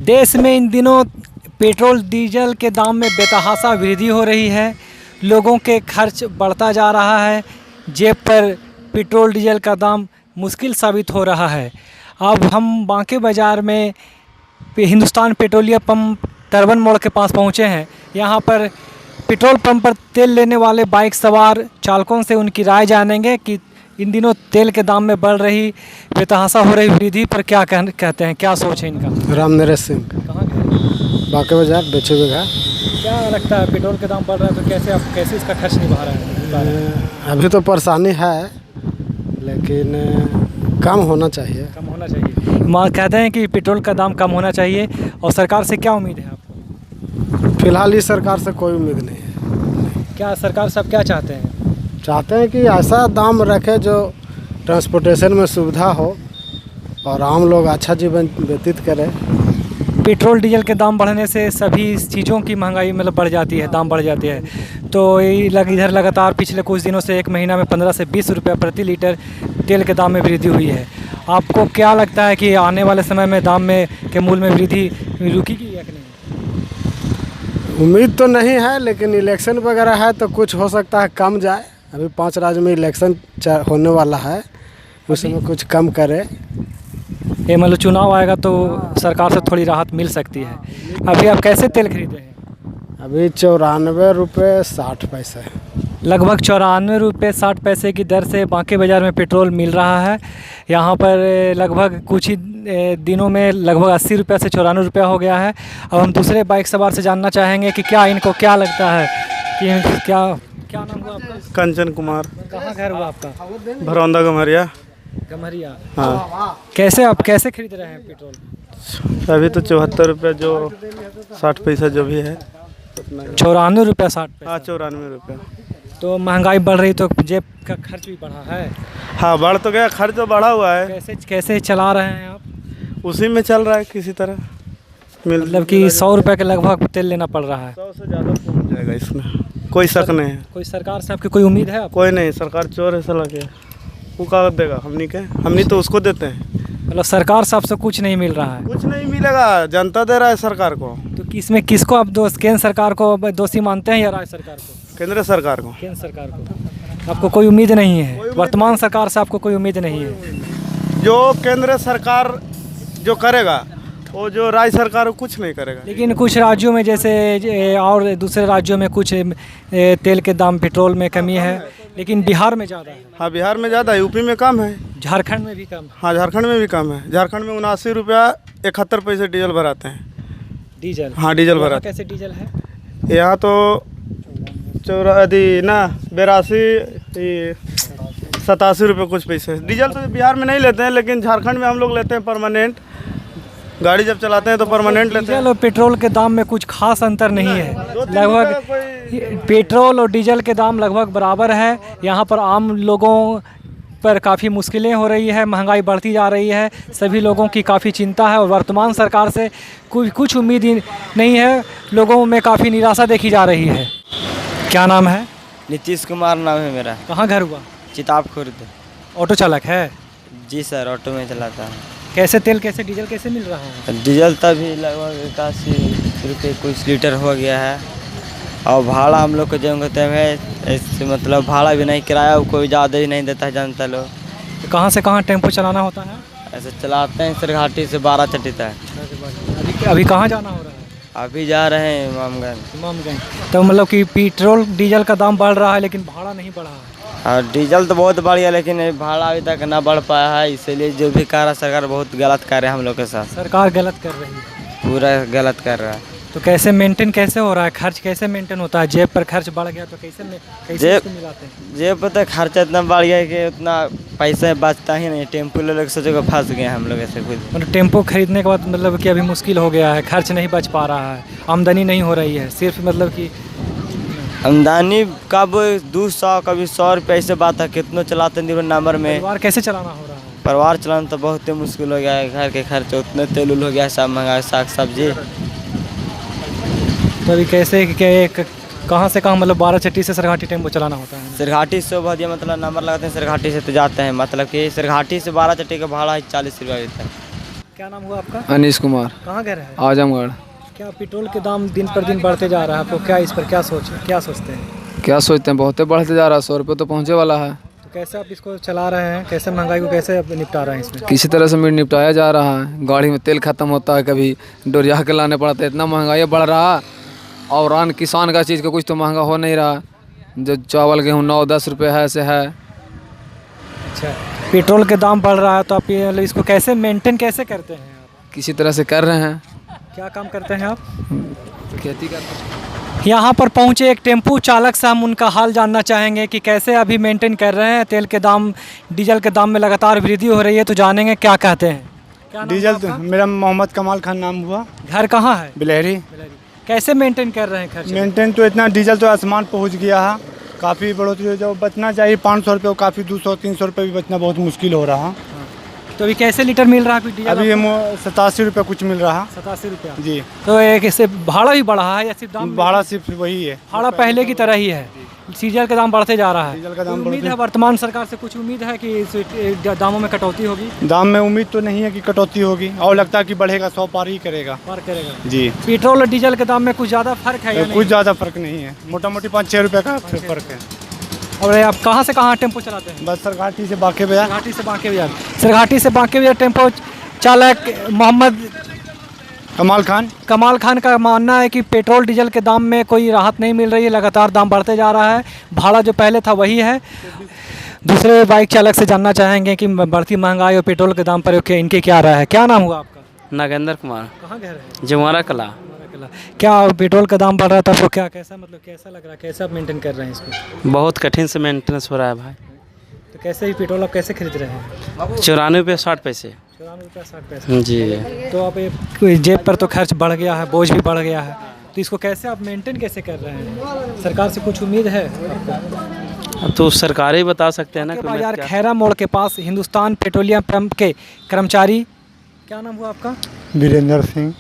देश में इन दिनों पेट्रोल डीजल के दाम में बेतहाशा वृद्धि हो रही है। लोगों के खर्च बढ़ता जा रहा है। जेब पर पेट्रोल डीजल का दाम मुश्किल साबित हो रहा है। अब हम बांके बाज़ार में हिंदुस्तान पेट्रोलियम पंप टर्बन मोड़ के पास पहुंचे हैं। यहां पर पेट्रोल पंप पर तेल लेने वाले बाइक सवार चालकों से उनकी राय जानेंगे कि इन दिनों तेल के दाम में बढ़ रही बेतहाशा हो रही वृद्धि पर क्या कहते हैं, क्या सोच है इनका। राम नरेश सिंह, कहाँ के? बांके बाजार बेचे बिघा। क्या लगता है पेट्रोल के दाम बढ़ रहा है तो कैसे इसका खर्च निभा रहा है? अभी तो परेशानी है, लेकिन कम होना चाहिए। कम होना चाहिए। माँ कहते हैं कि पेट्रोल का दाम कम होना चाहिए। और सरकार से क्या उम्मीद है आपको? फिलहाल इस सरकार से कोई उम्मीद नहीं है। क्या सरकार सब क्या चाहते हैं? चाहते हैं कि ऐसा दाम रखे जो ट्रांसपोर्टेशन में सुविधा हो और आम लोग अच्छा जीवन व्यतीत करें। पेट्रोल डीजल के दाम बढ़ने से सभी चीज़ों की महंगाई बढ़ जाती है, दाम बढ़ जाती है। तो इधर लगातार पिछले कुछ दिनों से एक महीना में 15 से 20 रुपये प्रति लीटर तेल के दाम में वृद्धि हुई है। आपको क्या लगता है कि आने वाले समय में दाम में के मूल्य में वृद्धि रुकेगी या कि नहीं? उम्मीद तो नहीं है, लेकिन इलेक्शन वगैरह है तो कुछ हो सकता है कम जाए। अभी 5 राज्य में इलेक्शन होने वाला है, उसमें कुछ कम करे। ये चुनाव आएगा तो सरकार से थोड़ी राहत मिल सकती है। अभी आप कैसे तेल खरीदे हैं? अभी 94 रुपये 60 पैसे, लगभग 94 रुपये 60 पैसे की दर से बांके बाज़ार में पेट्रोल मिल रहा है। यहाँ पर लगभग कुछ ही दिनों में लगभग 80 रुपये से 94 रुपया हो गया है। अब हम दूसरे बाइक सवार से जानना चाहेंगे कि इनको क्या लगता है कि क्या नाम हुआ आपका? कंचन कुमार। कहाँ घर हुआ आपका? भरौंदा गमरिया। गमरिया। हाँ। कैसे खरीद रहे हैं पेट्रोल? अभी तो 74 रुपये जो 60 पैसा जो भी है। 94 रुपये 60 पैसा। हाँ, 94 रुपये। तो महंगाई बढ़ रही तो जेब का खर्च भी बढ़ा है। हाँ, बढ़ तो गया, खर्च तो बढ़ा हुआ है। कैसे चला रहे हैं आप? उसी में चल रहा है किसी तरह। मतलब कि 100 रुपये के लगभग तेल लेना पड़ रहा है। 100 से ज़्यादा पहुँच जाएगा इसमें, कोई शक नहीं है। कोई सरकार से आपकी कोई उम्मीद है आपको? कोई नहीं, सरकार चोर है साला के। वो कागज देगा, हमनी तो उसको देते हैं। मतलब सरकार से आपसे कुछ नहीं मिल रहा है? कुछ नहीं मिलेगा, जनता दे रहा है सरकार को। तो किसको आप केंद्र सरकार को दोषी मानते हैं या राज्य सरकार को? केंद्र सरकार को। केंद्र सरकार को। आपको कोई उम्मीद नहीं है? वर्तमान सरकार से आपको कोई उम्मीद नहीं है? जो केंद्र सरकार जो करेगा वो जो राज्य सरकार कुछ नहीं करेगा। लेकिन कुछ राज्यों में जैसे और दूसरे राज्यों में कुछ तेल के दाम पेट्रोल में कमी है, लेकिन बिहार में ज़्यादा है। हाँ, बिहार में ज़्यादा है, यूपी में कम है, झारखंड में भी कम है। हाँ, झारखंड में भी कम है। झारखंड में 79 रुपया 71 पैसे डीजल भराते हैं। डीजल? हाँ, डीजल भराते। कैसे डीजल है यहाँ तो 82 87 रुपये कुछ पैसे। डीजल तो बिहार में नहीं लेते हैं, लेकिन झारखंड में हम लोग लेते हैं परमानेंट। गाड़ी जब चलाते हैं तो परमानेंट लेते हैं। डीजल और पेट्रोल के दाम में कुछ खास अंतर नहीं है। लगभग पेट्रोल और डीजल के दाम लगभग बराबर है। यहाँ पर आम लोगों पर काफ़ी मुश्किलें हो रही है, महंगाई बढ़ती जा रही है, सभी लोगों की काफ़ी चिंता है और वर्तमान सरकार से कुछ उम्मीद ही नहीं है। लोगों में काफ़ी निराशा देखी जा रही है। क्या नाम है? नीतीश कुमार नाम है मेरा। कहाँ घर हुआ? चिताब खुर्द। ऑटो चालक है? जी सर, ऑटो में चलाता है। कैसे डीजल कैसे मिल रहा है? डीजल तभी लगभग 81 रुपये कुछ लीटर हो गया है। और भाड़ा हम लोग को जो कहते हैं इससे मतलब भाड़ा भी नहीं, किराया कोई ज़्यादा ही नहीं देता है जनता लोग। तो कहाँ से कहाँ टेम्पो चलाना होता है? ऐसे चलाते हैं सरघाटी से 12 चट्टी तक। अभी कहाँ जाना हो रहा है? अभी जा रहे हैं इमामगंज। तो मतलब कि पेट्रोल डीजल का दाम बढ़ रहा है लेकिन भाड़ा नहीं बढ़ा है। और डीजल तो बहुत बढ़िया, लेकिन भाड़ा अभी तक ना बढ़ पाया है। इसीलिए जो भी कर रहा सरकार बहुत गलत कर रहे हैं हम लोग के साथ। सरकार गलत कर रही है, पूरा गलत कर रहा है। तो कैसे मेंटेन कैसे हो रहा है? खर्च कैसे मेंटेन होता है? जेब पर खर्च बढ़ गया तो कैसे इसको मिलाते हैं? जेब पर तो खर्चा इतना बढ़ गया कि उतना पैसा बचता ही नहीं। टेम्पो ले सोचो कि फंस गए हम लोग ऐसे खुद। मतलब टेम्पो खरीदने के बाद मतलब कि अभी मुश्किल हो गया है, खर्च नहीं बच पा रहा है, आमदनी नहीं हो रही है, सिर्फ मतलब कि आमदनी कब 200 कभी 100 रुपये ऐसे बात है। कितनों चलाते हैं नंबर में। परिवार कैसे चलाना हो रहा है? परिवार चलाना तो बहुत ही मुश्किल हो गया है। घर के खर्च उतने तेल उल हो गया है, सब महंगा, साग सब्जी। तो अभी कैसे कहाँ से कहाँ मतलब 12 चट्टी से सरघाटी टेम्पो चलाना होता है? सरघाटी से बहुत मतलब नंबर लगाते हैं, सरघाटी से तो जाते हैं। मतलब कि सरघाटी से 12 चट्टी का भाड़ा है 40 रुपये अभी तक। क्या नाम हुआ आपका? अनीश कुमार, कहाँ घर है? आजमगढ़। क्या पेट्रोल के दाम दिन पर दिन बढ़ते जा रहा है, आपको क्या इस पर क्या सोचते हैं? क्या सोचते हैं, बहुत बढ़ते जा रहा है, 100 रुपये तो पहुँचे वाला है। तो कैसे आप इसको चला रहे हैं, कैसे महंगाई को कैसे आप निपटा रहे हैं इसमें? किसी तरह से मिट निपटाया जा रहा है। गाड़ी में तेल ख़त्म होता है, कभी डोरिया के लाने पड़ता है, इतना महंगाई बढ़ रहा है। और आन किसान का चीज़ का कुछ तो महंगा हो नहीं रहा। जो चावल गेहूँ 9-10 रुपये है ऐसे है। अच्छा, पेट्रोल के दाम बढ़ रहा है तो आप ये इसको कैसे मेंटेन कैसे करते हैं आप? किसी तरह से कर रहे हैं, क्या काम करते हैं आप? खेती करते हैं। यहाँ पर पहुँचे एक टेम्पू चालक से हम उनका हाल जानना चाहेंगे कि कैसे अभी मेंटेन कर रहे हैं। तेल के दाम, डीजल के दाम में लगातार वृद्धि हो रही है, तो जानेंगे क्या कहते हैं। क्या नाम डीजल हुआ आपका? मेरा मोहम्मद कमाल खान नाम हुआ, घर कहाँ है? बिलहरी। कैसे मेंटेन कर रहे हैं खर्च? मेंटेन तो इतना डीजल तो आसमान पहुंच गया है, काफ़ी बढ़ोतरी हो। जो बचना चाहिए 500 रुपये, काफ़ी 200-300 रुपये भी बचना बहुत मुश्किल हो रहा है। तो अभी कैसे लीटर मिल रहा है अभी डीजल? अभी 87 रुपये कुछ मिल रहा है 87 रुपया। जी। तो एक इससे भाड़ा भी बढ़ा है या सिर्फ दाम? भाड़ा सिर्फ वही है, भाड़ा पहले की तरह ही है, डीजल का दाम बढ़ते जा रहा है। डीजल का दाम कोई उम्मीद बढ़ते- है वर्तमान सरकार से, कुछ उम्मीद है कि इस दामों में कटौती होगी? दाम में उम्मीद तो नहीं है कि कटौती होगी, और लगता है कि बढ़ेगा, 100 पार ही करेगा फर्क करेगा? जी। पेट्रोल और डीजल के दाम में कुछ ज़्यादा फर्क है या कुछ नहीं? ज़्यादा फर्क नहीं है, मोटा मोटी 5-6 रुपये का फर्क है। और आप कहाँ से कहाँ टेम्पो चलाते हैं? बस सरघाटी से बाके बाजार। सरघाटी से बांके बाजार। सरघाटी से बांके बाजार टेम्पो चालक मोहम्मद कमाल खान का मानना है कि पेट्रोल डीजल के दाम में कोई राहत नहीं मिल रही है, लगातार दाम बढ़ते जा रहा है। भाड़ा जो पहले था वही है। दूसरे बाइक चालक से जानना चाहेंगे कि बढ़ती महंगाई और पेट्रोल के दाम पर इनके क्या राय है। क्या नाम हुआ आपका? नागेंद्र कुमार, कहाँ घर है? जमुआरा कला। क्या पेट्रोल का दाम बढ़ रहा था, आपको क्या कैसा कैसा लग रहा है, कैसे आप मेंटेन कर रहे हैं इसको? बहुत कठिन से मेंटेनेंस हो रहा है भाई। तो कैसे ही पेट्रोल आप कैसे खरीद रहे हैं? 94 रुपये 60 पैसे। 94 रुपया 60 पैसे। जी। तो आप जेब पर तो खर्च बढ़ गया है, बोझ भी बढ़ गया है, तो इसको कैसे आप मेंटेन कैसे कर रहे हैं? सरकार से कुछ उम्मीद है आपको? अब तो सरकार ही बता सकते हैं ना। के कि बाजार क्या- खैरा मोड़ के पास हिंदुस्तान पेट्रोलियम पंप के कर्मचारी, क्या नाम हुआ आपका? वीरेंद्र सिंह।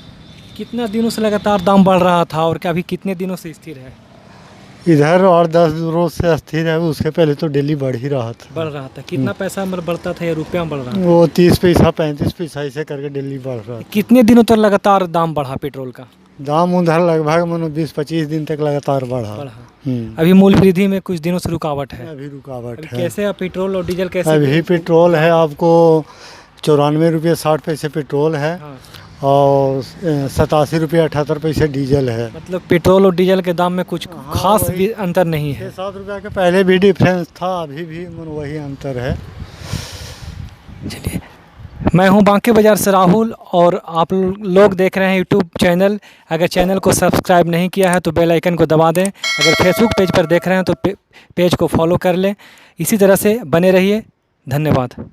कितना दिनों से लगातार दाम बढ़ रहा था और क्या अभी कितने दिनों से स्थिर है? इधर और 10 रोज से अस्थिर है, उसके पहले तो डेली बढ़ ही रहा था। बढ़ रहा था। कितना पैसा मतलब बढ़ता था या रुपया में बढ़ रहा था? वो 30 पैसा 35 पैसा ऐसे करके डेली बढ़ रहा था। कितने दिनों तक लगातार दाम बढ़ा पेट्रोल का? दाम उधर लगभग मानो 20-25 दिन तक लगातार बढ़ा। बढ़ा। अभी मूल्य वृद्धि में कुछ दिनों से रुकावट है। अभी रुकावट अभी है। कैसे आप पेट्रोल और डीजल कैसे? अभी पेट्रोल है आपको 94 रुपये 60 पैसे पेट्रोल है, हाँ। और 87 रुपये 78 पैसे डीजल है। मतलब पेट्रोल और डीजल के दाम में कुछ खास भी अंतर नहीं है। 6-7 रुपये के पहले भी डिफरेंस था, अभी भी मानो वही अंतर है। चलिए, मैं हूं बांके बाजार से राहुल और आप लोग देख रहे हैं यूट्यूब चैनल। अगर चैनल को सब्सक्राइब नहीं किया है तो बेल आइकन को दबा दें। अगर फेसबुक पेज पर देख रहे हैं तो पेज को फॉलो कर लें। इसी तरह से बने रहिए। धन्यवाद।